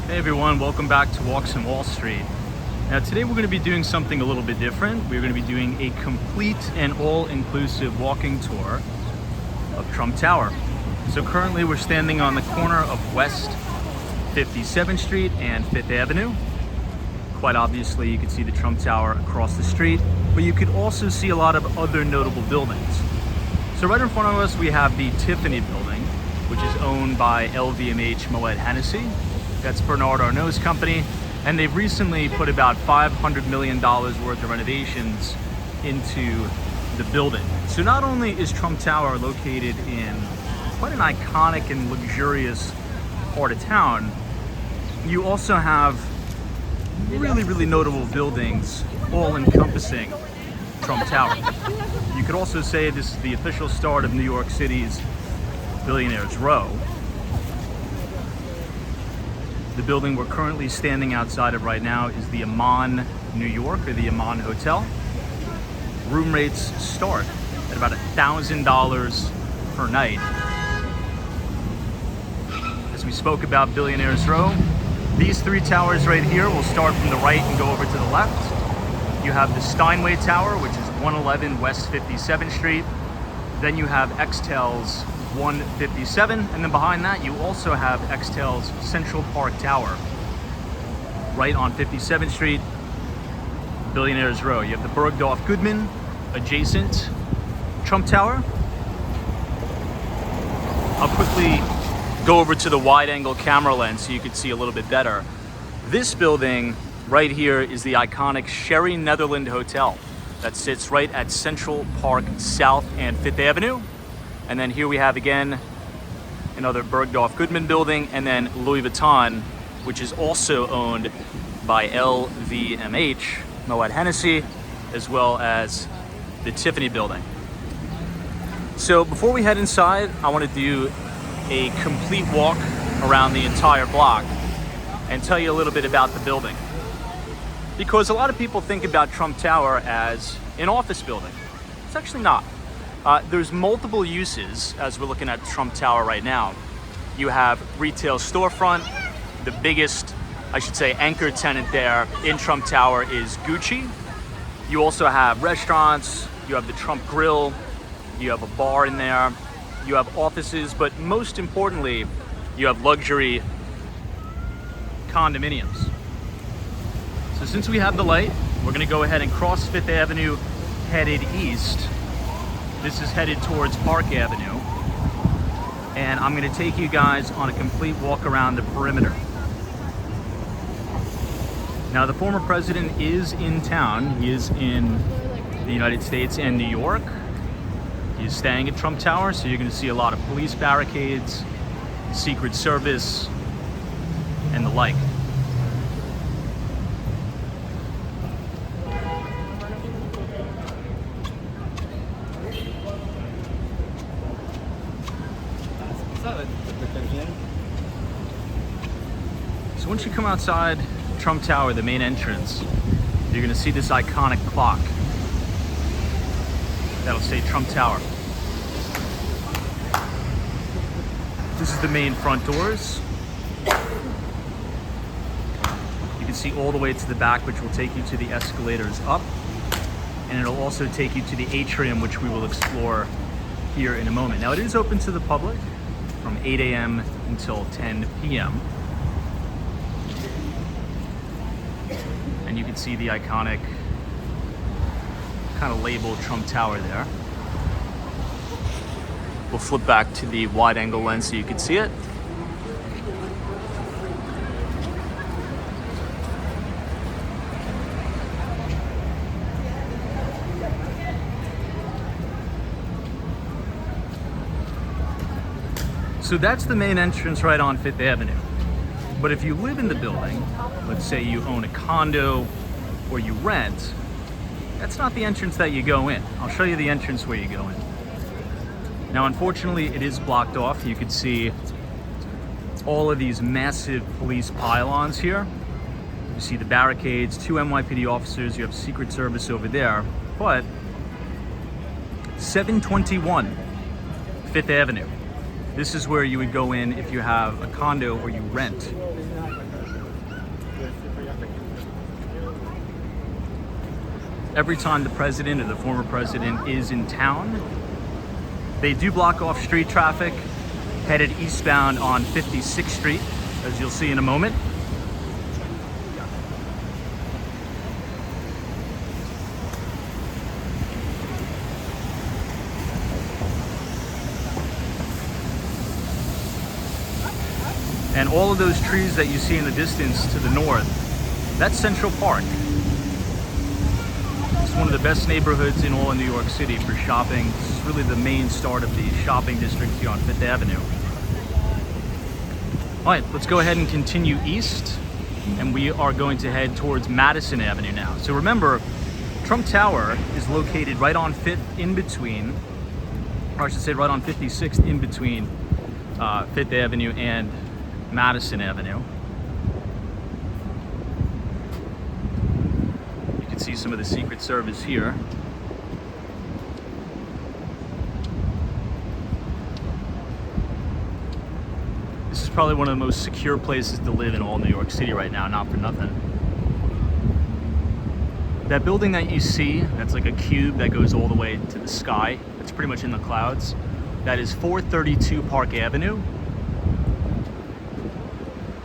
Hey everyone, welcome back to Walks on Wall Street. Now today we're going to be doing something a little bit different. We're going to be doing a complete and all-inclusive walking tour of Trump Tower. So currently we're standing on the corner of West 57th Street and 5th Avenue. Quite obviously you can see the Trump Tower across the street, but you could also see a lot of other notable buildings. So right in front of us we have the Tiffany building, which is owned by LVMH Moet Hennessy. That's Bernard Arnault's company, and they've recently put about $500 million worth of renovations into the building. So not only is Trump Tower located in quite an iconic and luxurious part of town, you also have really notable buildings all encompassing Trump Tower. You could also say this is the official start of New York City's Billionaires Row. The building we're currently standing outside of right now is the Aman New York, or the Aman Hotel. Room rates start at about $1,000 per night. As we spoke about Billionaires Row, these three towers right here will start from the right and go over to the left. You have the Steinway Tower, which is 111 West 57th Street. Then you have Extel's 157, and then behind that you also have Extel's Central Park Tower right on 57th Street, Billionaires Row. You have the Bergdorf Goodman adjacent Trump Tower. I'll quickly go over to the wide angle camera lens so you can see a little bit better. This building right here is the iconic Sherry Netherland Hotel that sits right at Central Park South and 5th Avenue. And then here we have again another Bergdorf Goodman building, and then Louis Vuitton, which is also owned by LVMH Moet Hennessy, as well as the Tiffany building. So before we head inside, I want to do a complete walk around the entire block and tell you a little bit about the building. Because a lot of people think about Trump Tower as an office building. It's actually not. There's multiple uses as we're looking at Trump Tower right now. You have retail storefront. The biggest, I should say, anchor tenant there in Trump Tower is Gucci. You also have restaurants, you have the Trump Grill, you have a bar in there, you have offices, but most importantly, you have luxury condominiums. So since we have the light, we're gonna go ahead and cross 5th Avenue headed east. This is headed towards Park Avenue, and I'm going to take you guys on a complete walk around the perimeter. Now, the former president is in town. He is in the United States and New York. He's staying at Trump Tower, so you're going to see a lot of police barricades, Secret Service, and the like. So once you come outside Trump Tower, the main entrance, you're going to see this iconic clock that'll say Trump Tower. This is the main front doors. You can see all the way to the back, which will take you to the escalators up, and it'll also take you to the atrium, which we will explore here in a moment. Now, it is open to the public from 8 a.m. until 10 p.m. And you can see the iconic kind of labeled Trump Tower there. We'll flip back to the wide angle lens so you can see it. So that's the main entrance right on 5th Avenue. But if you live in the building, let's say you own a condo or you rent, that's not the entrance that you go in. I'll show you the entrance where you go in. Now, unfortunately, it is blocked off. You can see all of these massive police pylons here. You see the barricades, 2 NYPD officers, you have Secret Service over there, but 721 5th Avenue. This is where you would go in if you have a condo or you rent. every time the president or the former president is in town, they do block off street traffic headed eastbound on 56th Street, as you'll see in a moment. And all of those trees that you see in the distance to the north, that's Central Park. It's one of the best neighborhoods in all of New York City for shopping. This is really the main start of the shopping district here on Fifth Avenue. All right, let's go ahead and continue east, and we are going to head towards Madison Avenue now. So remember, Trump Tower is located right on 5th in between, or I should say right on 56th in between 5th Avenue and Madison Avenue. You can see some of the Secret Service here. This is probably one of the most secure places to live in all New York City right now, not for nothing. That building that you see, that's like a cube that goes all the way to the sky, it's pretty much in the clouds. That is 432 Park Avenue.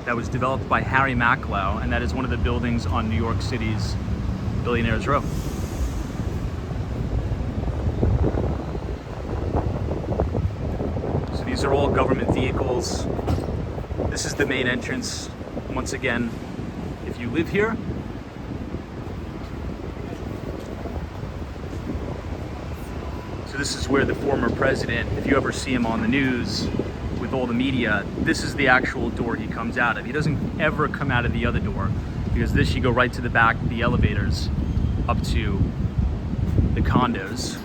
That was developed by Harry Macklowe, and that is one of the buildings on New York City's Billionaires Row. So these are all government vehicles. This is the main entrance. Once again, if you live here, so this is where the former president, if you ever see him on the news, with all the media, this is the actual door he comes out of. He doesn't ever come out of the other door, because this you go right to the back, the elevators up to the condos.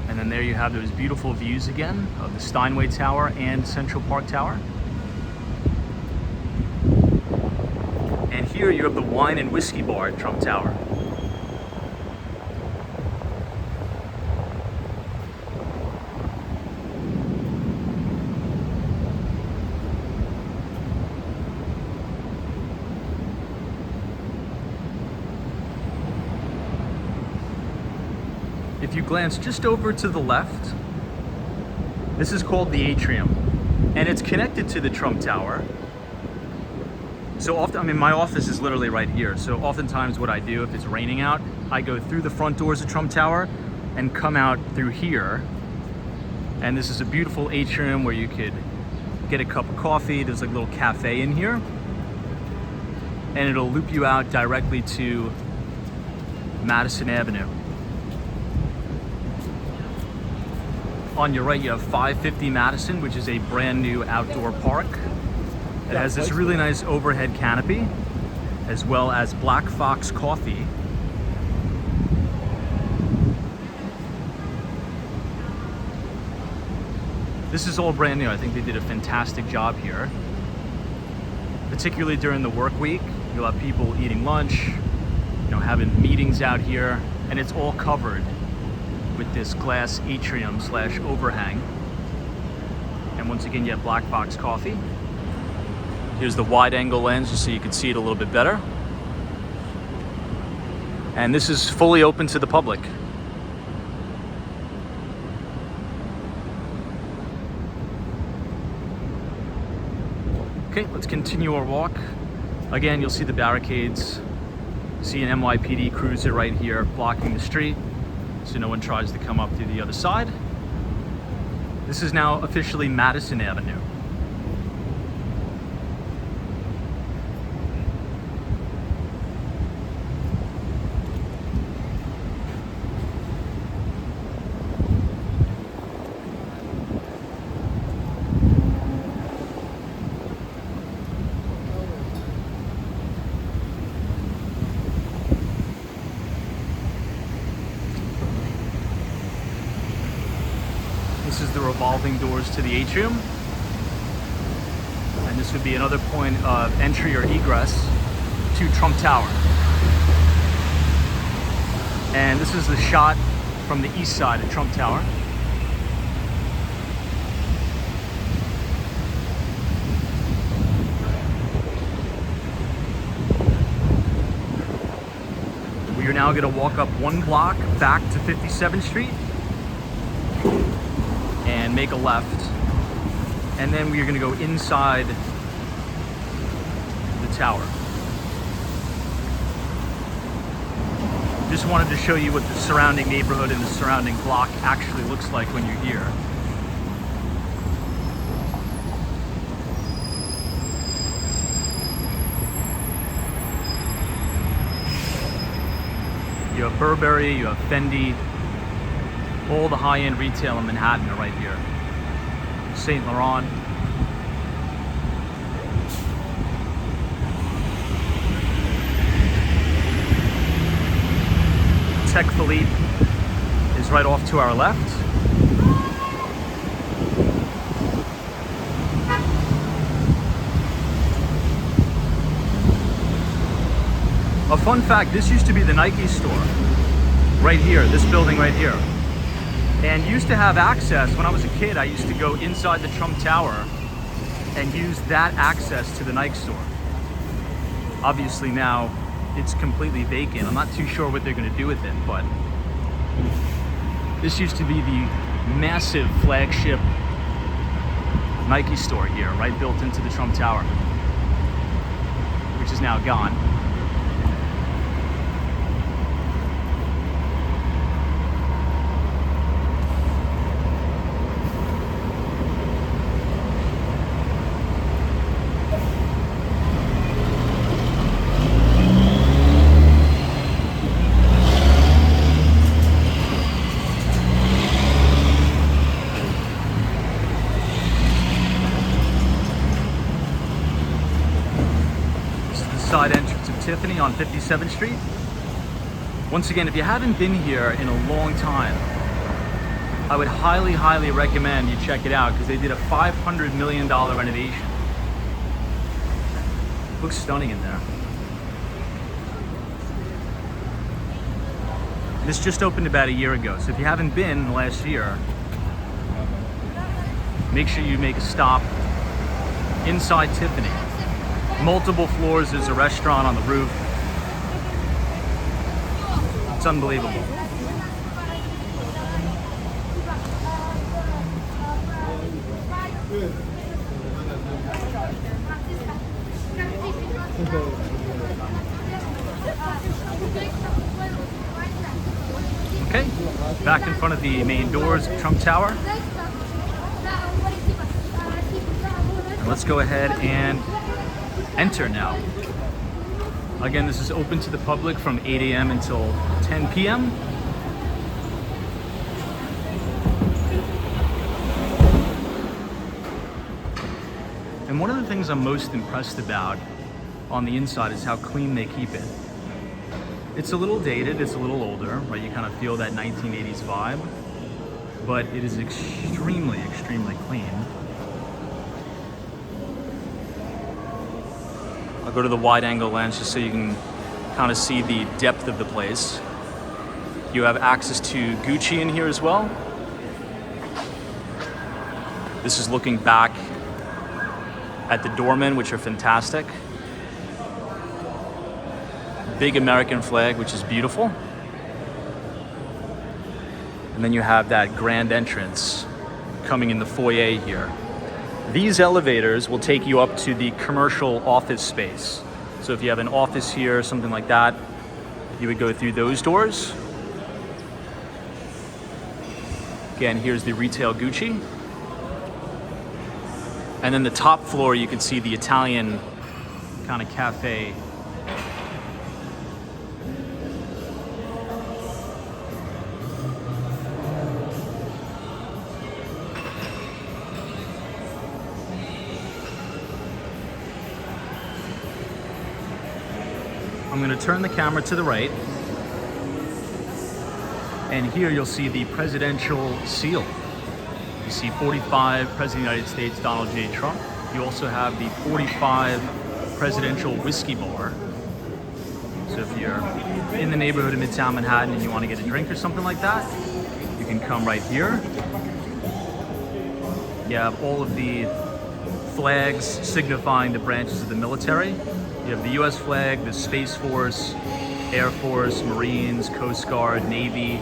And then there you have those beautiful views again of the Steinway Tower and Central Park Tower. And here you have the wine and whiskey bar at Trump Tower. If you glance just over to the left, this is called the Atrium, and it's connected to the Trump Tower. So often, I mean, my office is literally right here. So oftentimes what I do, if it's raining out, I go through the front doors of Trump Tower and come out through here. And this is a beautiful atrium where you could get a cup of coffee. There's like a little cafe in here, and it'll loop you out directly to Madison Avenue. On your right, you have 550 Madison, which is a brand new outdoor park. It has this really nice overhead canopy, as well as Black Fox Coffee. This is all brand new. I think they did a fantastic job here. Particularly during the work week, you'll have people eating lunch, having meetings out here, and it's all covered with this glass atrium / overhang. And once again, you have Black Fox Coffee. Here's the wide angle lens just so you can see it a little bit better. And this is fully open to the public. Okay, let's continue our walk. Again, you'll see the barricades. See an NYPD cruiser right here blocking the street, so no one tries to come up through the other side. This is now officially Madison Avenue. This is the revolving doors to the atrium. And this would be another point of entry or egress to Trump Tower. And this is the shot from the east side of Trump Tower. now gonna walk up one block back to 57th Street and make a left. And then we're gonna go inside the tower. Just wanted to show you what the surrounding neighborhood and the surrounding block actually looks like when you're here. You have Burberry, you have Fendi, all the high-end retail in Manhattan are right here. Saint Laurent. Tech Philippe is right off to our left. A fun fact, this used to be the Nike store. Right here, this building right here. And used to have access, when I was a kid, I used to go inside the Trump Tower and use that access to the Nike store. Obviously now, it's completely vacant. I'm not too sure what they're gonna do with it, but this used to be the massive flagship Nike store here, right built into the Trump Tower, which is now gone. Side entrance of Tiffany on 57th Street. Once again, if you haven't been here in a long time, I would highly recommend you check it out because they did a $500 million renovation. Looks stunning in there. This just opened about a year ago, so if you haven't been in the last year, make sure you make a stop inside Tiffany. Multiple floors, there's a restaurant on the roof. It's unbelievable. Okay, back in front of the main doors of Trump Tower. And let's go ahead and enter now. Again, this is open to the public from 8 a.m. until 10 p.m. And one of the things I'm most impressed about on the inside is how clean they keep it. It's a little dated, it's a little older, right? You kind of feel that 1980s vibe, but it is extremely clean. I'll go to the wide angle lens just so you can kind of see the depth of the place. You have access to Gucci in here as well. This is looking back at the doormen, which are fantastic. Big American flag, which is beautiful. And then you have that grand entrance coming in the foyer here. These elevators will take you up to the commercial office space. So if you have an office here, something like that, you would go through those doors. Again, here's the retail Gucci. And then the top floor, you can see the Italian kind of cafe. I'm going to turn the camera to the right, and here you'll see the presidential seal. You see 45 President of the United States, Donald J. Trump. You also have the 45 presidential whiskey bar. So if you're in the neighborhood of Midtown Manhattan and you want to get a drink or something like that, you can come right here. You have all of the flags signifying the branches of the military. You have the US flag, the Space Force, Air Force, Marines, Coast Guard, Navy.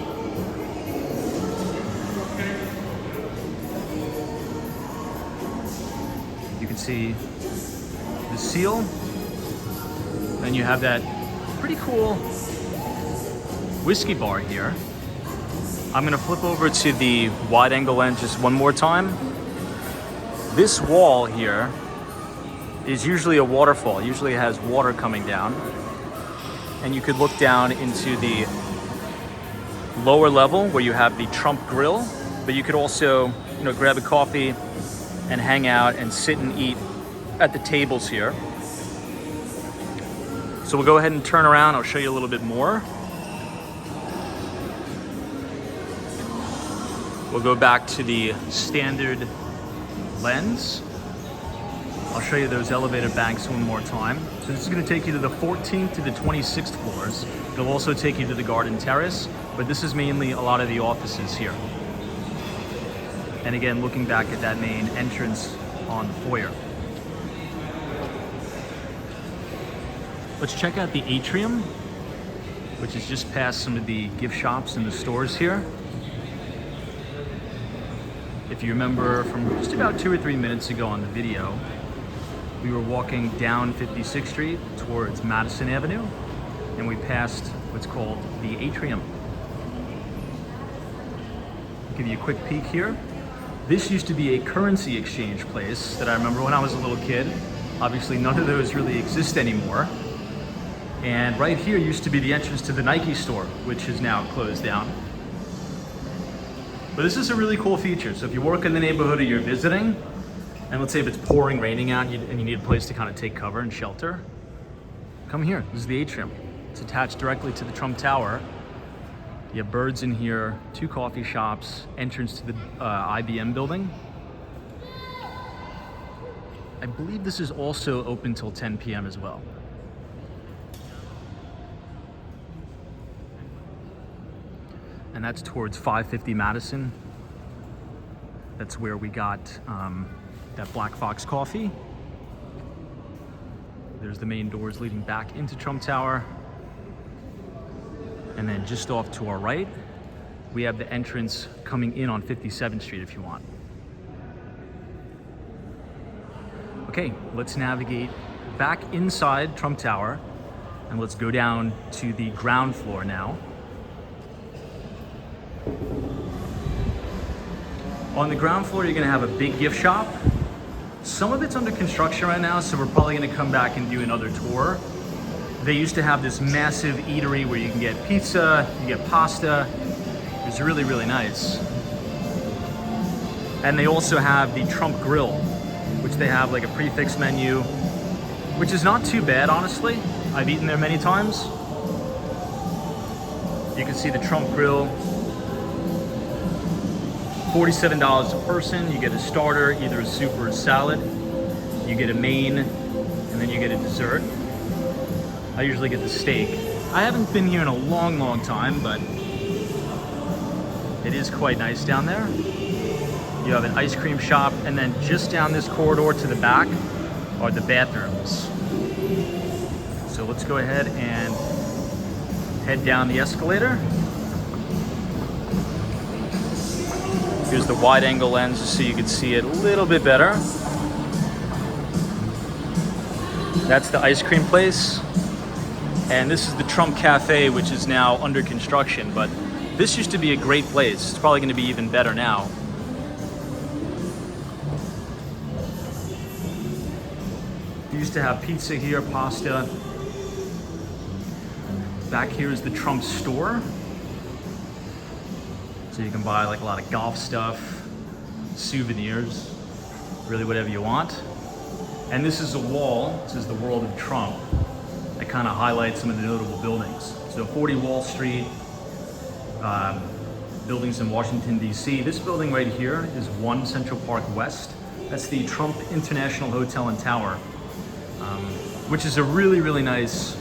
You can see the seal. Then you have that pretty cool whiskey bar here. I'm gonna flip over to the wide angle lens just one more time. This wall here is usually a waterfall. It usually has water coming down. And you could look down into the lower level where you have the Trump Grill, but you could also, grab a coffee and hang out and sit and eat at the tables here. So we'll go ahead and turn around. I'll show you a little bit more. We'll go back to the standard lens. I'll show you those elevator banks one more time. So this is going to take you to the 14th to the 26th floors. It'll also take you to the garden terrace, but this is mainly a lot of the offices here. And again, looking back at that main entrance on the foyer. Let's check out the atrium, which is just past some of the gift shops and the stores here. If you remember from just about 2 or 3 minutes ago on the video, we were walking down 56th Street towards Madison Avenue, and we passed what's called the atrium. I'll give you a quick peek here. This used to be a currency exchange place that I remember when I was a little kid. Obviously, none of those really exist anymore. And right here used to be the entrance to the Nike store, which is now closed down. But this is a really cool feature. So if you work in the neighborhood or you're visiting, and let's say if it's pouring, raining out, and you need a place to kind of take cover and shelter, come here. This is the atrium. It's attached directly to the Trump Tower. You have birds in here, 2 coffee shops, entrance to the IBM building. I believe this is also open till 10 p.m. as well. And that's towards 550 Madison. That's where we got that Black Fox coffee. There's the main doors leading back into Trump Tower. And then just off to our right, we have the entrance coming in on 57th Street if you want. Okay, let's navigate back inside Trump Tower and let's go down to the ground floor now. On the ground floor, you're gonna have a big gift shop. Some of it's under construction right now, so we're probably gonna come back and do another tour. They used to have this massive eatery where you can get pizza, you get pasta. It was really, really nice. And they also have the Trump Grill, which they have like a prefix menu, which is not too bad, honestly. I've eaten there many times. You can see the Trump Grill. $47 a person. You get a starter, either a soup or a salad. You get a main, and then you get a dessert. I usually get the steak. I haven't been here in a long, long time, but it is quite nice down there. You have an ice cream shop, and then just down this corridor to the back are the bathrooms. So let's go ahead and head down the escalator. Here's the wide angle lens just so you can see it a little bit better. That's the ice cream place. And this is the Trump Cafe, which is now under construction, but this used to be a great place. It's probably gonna be even better now. You used to have pizza here, pasta. Back here is the Trump store. So you can buy like a lot of golf stuff, souvenirs, really whatever you want. And this is a wall, this is the World of Trump. That kind of highlights some of the notable buildings. So 40 Wall Street, buildings in Washington, D.C. This building right here is 1 Central Park West. That's the Trump International Hotel and Tower, which is a really, really nice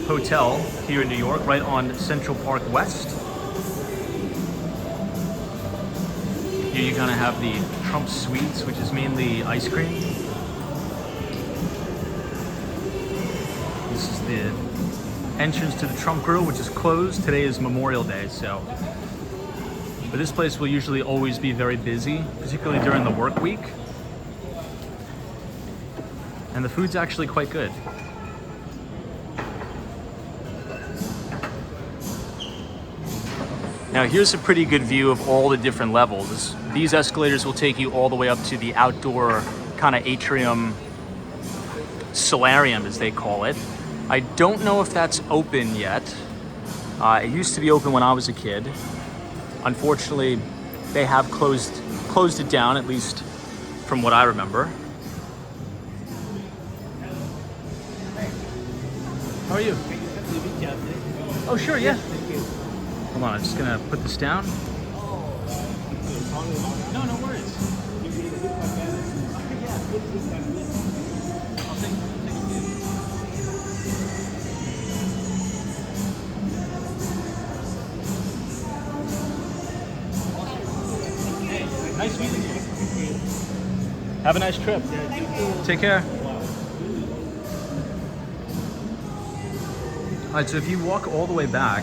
hotel here in New York, right on Central Park West. Here you're gonna have the Trump Suites, which is mainly ice cream. This is the entrance to the Trump Grill, which is closed. Today is Memorial Day, so. But this place will usually always be very busy, particularly during the work week. And the food's actually quite good. Now here's a pretty good view of all the different levels. These escalators will take you all the way up to the outdoor kind of atrium solarium, as they call it. I don't know if that's open yet. It used to be open when I was a kid. Unfortunately, they have closed it down, at least from what I remember. How are you? Oh, sure, yeah. Hold on, I'm just gonna put this down. No, no worries. Nice meeting you. Have a nice trip. Take care. All right, so if you walk all the way back,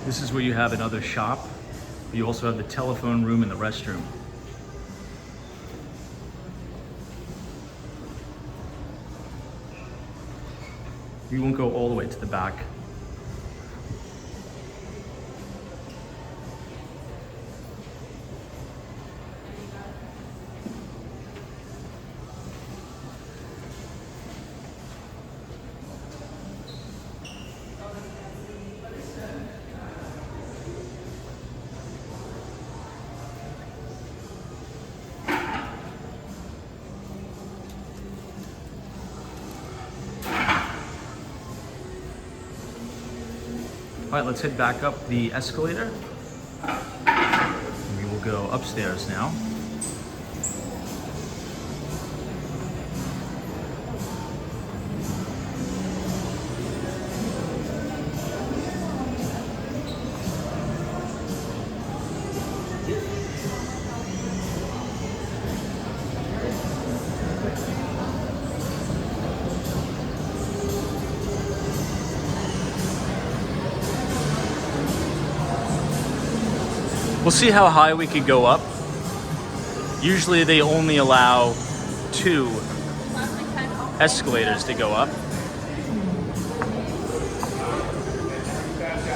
this is where you have another shop. You also have the telephone room and the restroom. You won't go all the way to the back. All right, let's head back up the escalator. We will go upstairs now. We'll see how high we could go up. Usually they only allow 2 escalators to go up.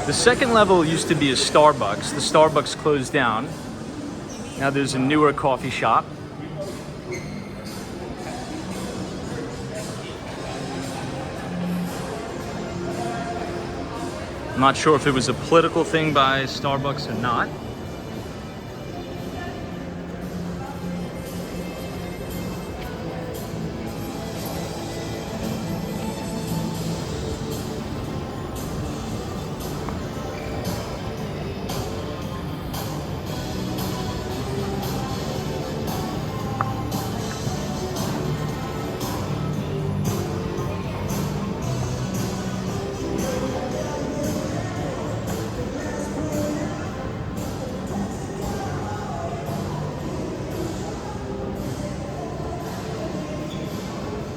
The second level used to be a Starbucks. The Starbucks closed down. Now there's a newer coffee shop. I'm not sure if it was a political thing by Starbucks or not.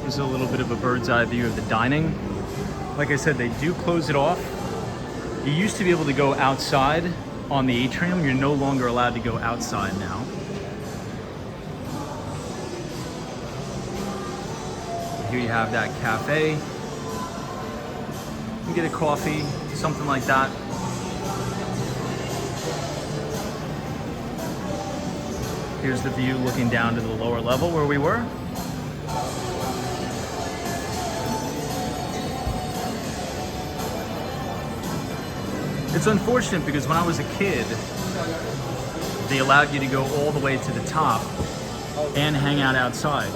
Here's a little bit of a bird's eye view of the dining. Like I said, they do close it off. You used to be able to go outside on the atrium. You're no longer allowed to go outside now. Here you have that cafe. You can get a coffee, something like that. Here's the view looking down to the lower level where we were. It's unfortunate because when I was a kid, they allowed you to go all the way to the top and hang out outside.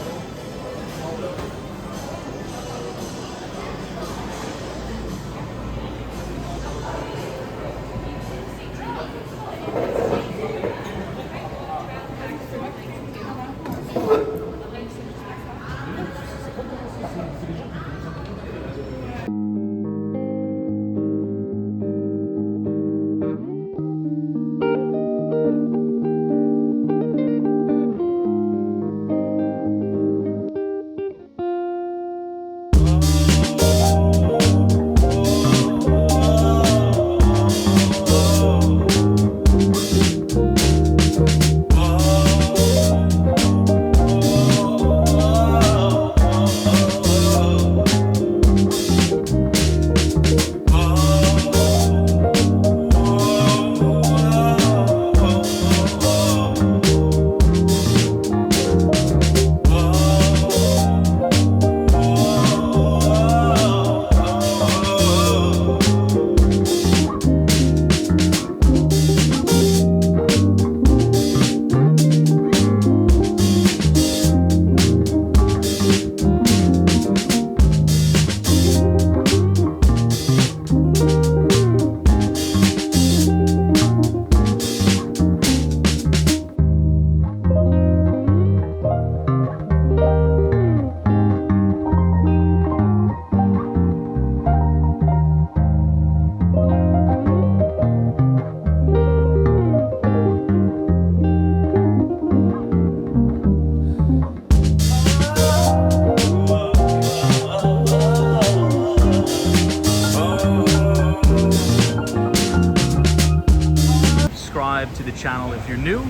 subscribe to the channel if you're new.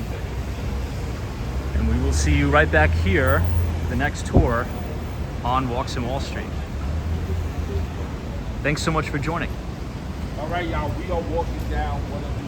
And we will see you right back here for the next tour on Walks in Wall Street. Thanks so much for joining. All right, y'all, we are walking down one of the